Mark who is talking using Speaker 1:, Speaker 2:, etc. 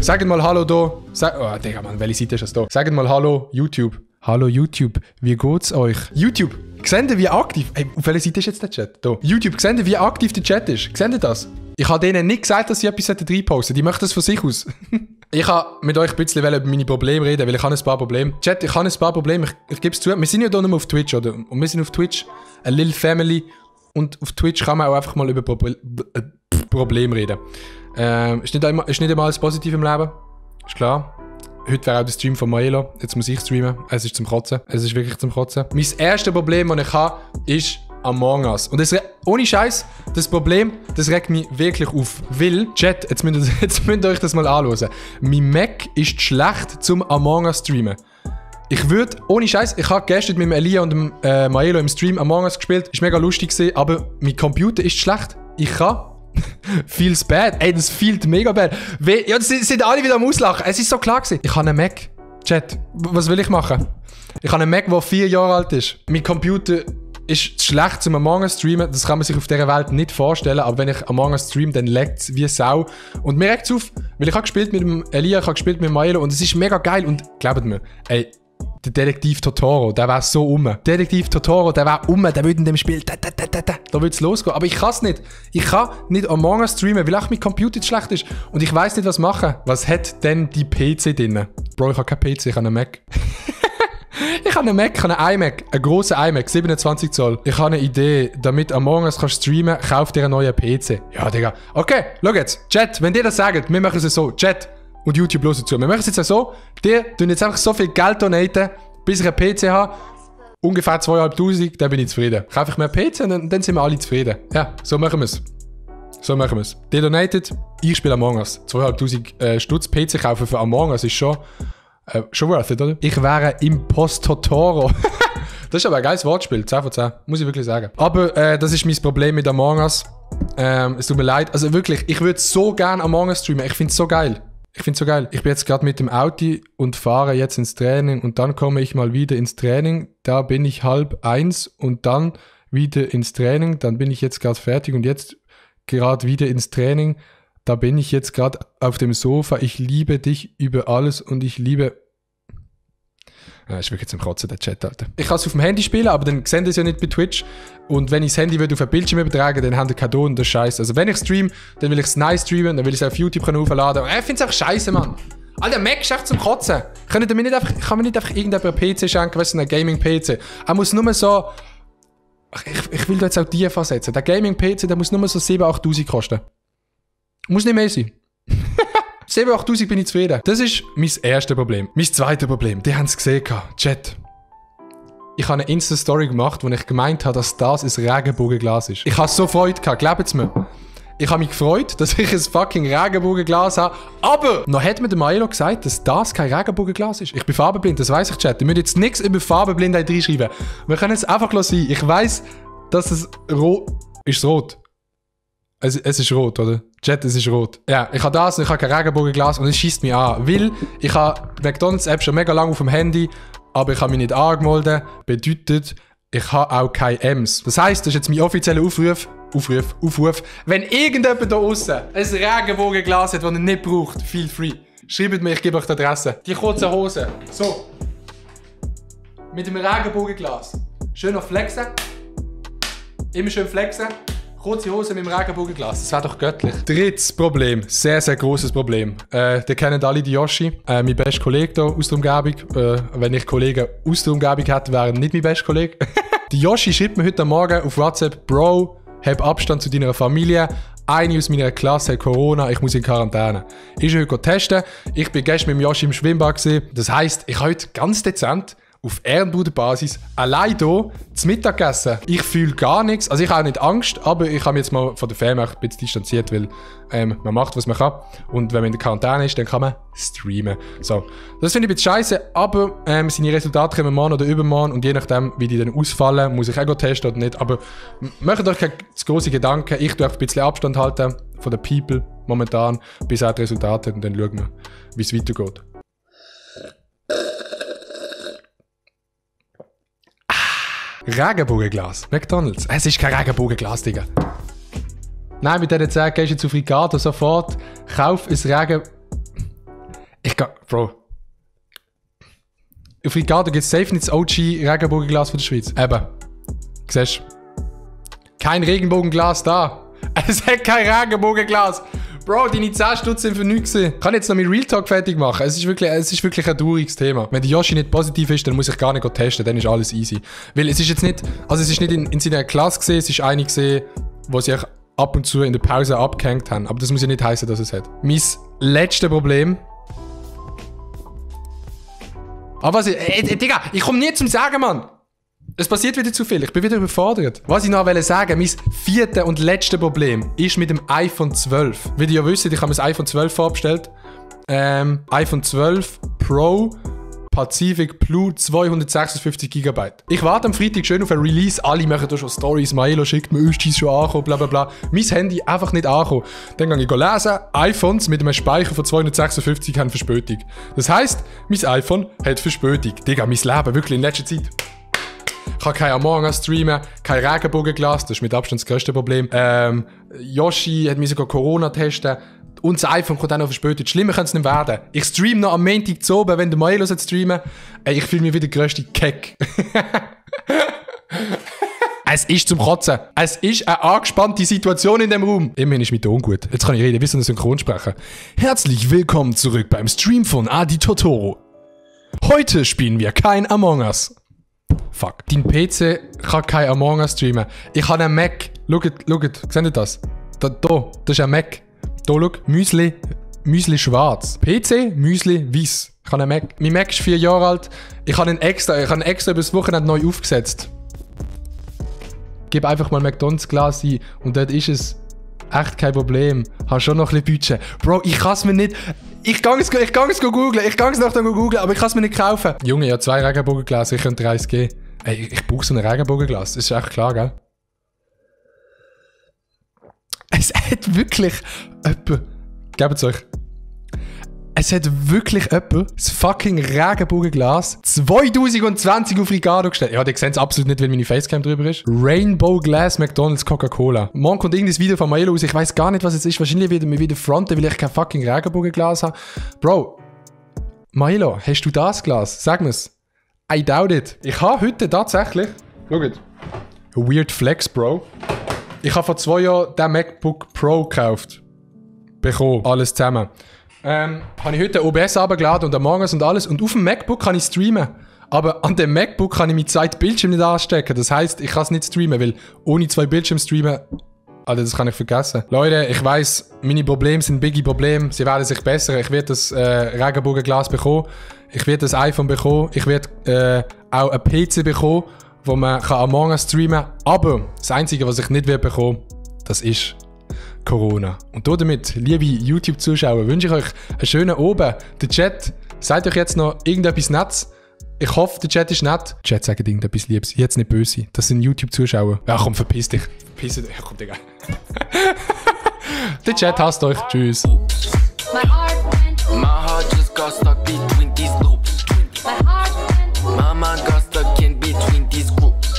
Speaker 1: Sagt mal Hallo da. Oh, Digga, Mann, welche Seite ist das da? Sagt mal Hallo, YouTube. Hallo, YouTube. Wie geht's euch? YouTube, seht ihr, wie aktiv... Hey, auf welcher Seite ist jetzt der Chat? Da. YouTube, seht ihr, wie aktiv der Chat ist? Seht ihr das? Ich habe denen nicht gesagt, dass sie etwas reinposten. Die möchten das von sich aus. Ich habe mit euch ein bisschen über meine Probleme reden, weil ich habe ein paar Probleme. Chat, ich habe ein paar Probleme. Ich gebe es zu. Wir sind ja hier nur auf Twitch, oder? Und wir sind auf Twitch eine little family. Und auf Twitch kann man auch einfach mal über Probleme reden. Ist nicht immer alles positiv im Leben. Ist klar. Heute wäre auch der Stream von Maelo. Jetzt muss ich streamen. Es ist zum Kotzen. Es ist wirklich zum Kotzen. Mein erstes Problem, das ich habe, ist Among Us. Und das, ohne Scheiß, das Problem, das regt mich wirklich auf. Weil, Chat, jetzt müsst ihr euch das mal anschauen. Mein Mac ist schlecht zum Among Us streamen. Ich würde, ohne Scheiß, ich habe gestern mit dem Elia und dem Maelo im Stream Among Us gespielt. Ist mega lustig gewesen, aber mein Computer ist schlecht. Ich kann. Feels bad. Ey, das feelt mega bad. Ja, das sind alle wieder am Auslachen. Es ist so klar gewesen. Ich habe einen Mac. Chat, was will ich machen? Ich habe einen Mac, der 4 Jahre alt ist. Mein Computer ist schlecht zum Among Us streamen. Das kann man sich auf dieser Welt nicht vorstellen. Aber wenn ich Among Us streame, dann leckt es wie Sau. Und mir regt es auf, weil ich habe gespielt mit dem Elia, ich habe gespielt mit dem Maelo und es ist mega geil. Und glaubt mir, ey, der Detektiv Totoro, der wäre so Detektiv Totoro, der wäre der würde in dem Spiel, da würde es losgehen. Aber ich kann es nicht. Ich kann nicht Among Us streamen, weil auch mein Computer zu schlecht ist. Und ich weiss nicht, was machen. Was hat denn die PC drin? Bro, ich habe keinen PC, ich habe einen Mac. Ich habe einen Mac, ich habe einen iMac, einen grossen iMac, 27 Zoll. Ich habe eine Idee, damit Among Us kannst streamen, kauf dir einen neuen PC. Ja, Digga. Okay, schau jetzt. Chat, wenn ihr das sagt, wir machen es so. Chat und YouTube hören zu. Wir machen es jetzt so, die tun jetzt einfach so viel Geld donaten, bis ich einen PC habe. Ungefähr 2'500, dann bin ich zufrieden. Kaufe ich mir einen PC und dann sind wir alle zufrieden. Ja, so machen wir es. So machen wir es. Die donated, ich spiele Among Us. 2'500 Stutz PC kaufen für Among Us ist schon worth it, oder? Ich wäre Impostotoro. Das ist aber ein geiles Wortspiel, 10 von 10, muss ich wirklich sagen. Aber das ist mein Problem mit Among Us. Es tut mir leid. Also wirklich, ich würde so gerne Among Us streamen. Ich finde es so geil. Ich bin jetzt gerade mit dem Auto und fahre jetzt ins Training und dann komme ich mal wieder ins Training. Da bin ich 12:30 und dann wieder ins Training. Dann bin ich jetzt gerade fertig und jetzt gerade wieder ins Training. Da bin ich jetzt gerade auf dem Sofa. Ich liebe dich über alles und ich liebe... Ja, ist wirklich zum Kotzen, der Chat, Alter. Ich kann es auf dem Handy spielen, aber dann sehen das ja nicht bei Twitch. Und wenn ich das Handy auf einen Bildschirm übertragen, dann haben die keinen Ton, das ist scheiße. Also wenn ich streame, dann will ich es nice streamen, dann will ich es auf YouTube hochladen. Ich finde es einfach scheiße, Mann. Alter, Mac ist echt zum Kotzen. Kann mir nicht einfach irgendjemand einen PC schenken, weißt du, einen Gaming-PC. Er muss nur so... Ich will da jetzt auch die versetzen. Der Gaming-PC, der muss nur so 7'000, 8'000 kosten. Muss nicht mehr sein. 7'000, 8'000 bin ich zufrieden. Das ist mein erstes Problem. Mein zweites Problem, die haben es gesehen. Chat. Ich habe eine Insta-Story gemacht, wo ich gemeint habe, dass das ein Regenbogenglas ist. Ich habe so Freude gehabt, glaubt es mir. Ich habe mich gefreut, dass ich ein fucking Regenbogenglas habe. Aber noch hat mir der Maelo gesagt, dass das kein Regenbogenglas ist. Ich bin farbenblind, das weiss ich, Chat. Ihr müsst jetzt nichts über Farbenblindheit reinschreiben. Wir können es einfach sein. Ich weiss, dass es rot ist. Es rot? Es ist rot, oder? Chat, es ist rot. Ja, ich habe das und ich habe kein Regenbogenglas und es schießt mich an. Weil ich habe die McDonalds-App schon mega lange auf dem Handy, aber ich habe mich nicht angemeldet. Bedeutet, ich habe auch keine M's. Das heisst, das ist jetzt mein offizieller Aufruf. Wenn irgendjemand da aussen ein Regenbogenglas hat, das er nicht braucht, feel free. Schreibt mir, ich gebe euch die Adresse. Die kurzen Hosen. So. Mit dem Regenbogenglas. Schön noch flexen. Immer schön flexen. Kurze Hose mit dem Regenbogenglas. Das wäre doch göttlich. Drittes Problem. Sehr, sehr grosses Problem. Die kennen alle die Yoshi. Mein bester Kollege hier aus der Umgebung. Wenn ich Kollegen aus der Umgebung hätte, wäre er nicht mein bester Kollege. Die Yoshi schreibt mir heute Morgen auf WhatsApp: Bro, hab Abstand zu deiner Familie. Eine aus meiner Klasse hat Corona, ich muss in Quarantäne. Ich heute testen. Ich bin gestern mit dem Yoshi im Schwimmbad gewesen. Das heisst, ich habe heute ganz dezent auf Ehrenbruderbasis allein hier zu Mittag gegessen. Ich fühle gar nichts. Also ich habe auch nicht Angst, aber ich habe mich jetzt mal von der Fame ein bisschen distanziert, weil man macht, was man kann. Und wenn man in der Quarantäne ist, dann kann man streamen. So, das finde ich ein bisschen scheiße, aber seine Resultate kommen morgen oder übermorgen und je nachdem, wie die dann ausfallen, muss ich auch testen oder nicht. Aber macht euch keine zu grosse Gedanken. Ich tue ein bisschen Abstand halten von den People momentan, bis auch die Resultate und dann schauen wir, wie es weitergeht. Regenbogenglas. McDonalds. Es ist kein Regenbogenglas, Digga. Nein, mit denen 10 gehst du zu Frigato sofort. Kauf ein Bro. Auf Ricardo gibt es safe nicht das OG-Regenbogenglas von der Schweiz. Eben. Siehst du? Kein Regenbogenglas da. Es hat kein Regenbogenglas. Bro, deine 10 Stutz sind für nichts gewesen. Ich kann jetzt noch mein Real Talk fertig machen. Es ist wirklich ein trauriges Thema. Wenn der Yoshi nicht positiv ist, dann muss ich gar nicht testen. Dann ist alles easy. Weil es ist jetzt nicht... Also es ist nicht in seiner Klasse gesehen. Es ist eine gesehen, wo sie ab und zu in der Pause abgehängt haben. Aber das muss ja nicht heißen, dass es hat. Mein letztes Problem... Aber was Digga, ich komme nie zum Sagen, Mann. Es passiert wieder zu viel, ich bin wieder überfordert. Was ich noch sagen wollte, mein 4. und letztes Problem ist mit dem iPhone 12. Wie ihr ja wisst, ich habe mir das iPhone 12 vorbestellt. iPhone 12 Pro Pacific Blue 256 GB. Ich warte am Freitag schön auf ein Release. Alle machen da schon Stories. Maelo schickt mir, ist schon angekommen, bla bla bla. Mein Handy einfach nicht angekommen. Dann gehe ich lesen. iPhones mit einem Speicher von 256 haben Verspätung. Das heisst, mein iPhone hat Verspätung. Digga, mein Leben wirklich in letzter Zeit. Ich kann kein Among Us streamen, kein Regenbogenglas, das ist mit Abstand das grösste Problem. Yoshi hat mir sogar Corona testen. Und das iPhone kommt auch noch verspätet. Schlimmer kann es nicht werden. Ich streame noch am Montag zu oben, wenn der Maelo streamen. Ey, ich fühle mich wie der grösste Keck. Es ist zum Kotzen. Es ist eine angespannte Situation in dem Raum. Immerhin ist mein Ton gut. Jetzt kann ich reden, wie so ein Synchronsprecher. Herzlich willkommen zurück beim Stream von Adi Totoro. Heute spielen wir kein Among Us. Fuck. Dein PC kann kein Among Us streamen. Ich habe einen Mac. Schaut. Seht ihr das? Das ist ein Mac. Hier, schau. Müsli schwarz. PC, Müsli weiß. Ich habe einen Mac. Mein Mac ist 4 Jahre alt. Ich habe ihn extra über das Wochenende neu aufgesetzt. Gib einfach mal McDonalds-Glas ein und dort ist es echt kein Problem. Hast schon noch ein bisschen Budget. Bro, ich kann es mir nicht... Ich kann es googeln. Ich kann es nachher googeln, aber ich kann es mir nicht kaufen. Junge, ja 2 Regenbogenglas, ich könnte 1 geben. Ey, ich brauche so ein Regenbogenglas. Das ist echt klar, gell? Es hat wirklich jemand... Gebt es euch. Es hat wirklich jemand das fucking Regenbogenglas 2020 auf Ricardo gestellt. Ja, die sehen es absolut nicht, weil meine Facecam drüber ist. Rainbow Glass McDonald's Coca-Cola. Morgen kommt irgendein Video von Maelo raus. Ich weiß gar nicht, was es ist. Wahrscheinlich wird er mir wieder fronten, weil ich kein fucking Regenbogenglas habe. Bro, Maelo, hast du das Glas? Sag mir's. I doubt it. Ich habe heute tatsächlich... Schaut. Weird Flex, Bro. Ich habe vor 2 Jahren den MacBook Pro gekauft. Bekommen. Alles zusammen. Habe ich heute OBS runtergeladen und Among Us und alles. Und auf dem MacBook kann ich streamen. Aber an dem MacBook kann ich mit 2 Bildschirmen nicht anstecken. Das heisst, ich kann es nicht streamen, weil ohne 2 Bildschirme streamen... Alter, das kann ich vergessen. Leute, ich weiss, meine Probleme sind biggie Probleme. Sie werden sich bessern. Ich werde das Regenbogenglas bekommen. Ich werde das iPhone bekommen. Ich werde auch einen PC bekommen, wo man Among Us streamen kann. Aber das Einzige, was ich nicht bekommen werde, das ist... Corona. Und damit, liebe YouTube-Zuschauer, wünsche ich euch einen schönen Abend. Der Chat, sagt euch jetzt noch irgendetwas Nettes. Ich hoffe, der Chat ist nett. Chat sagt irgendetwas Liebes. Jetzt nicht böse. Das sind YouTube-Zuschauer. Ja, komm, verpiss dich. Verpiss dich. Ja, komm, Digga. Der Chat hasst euch. Tschüss.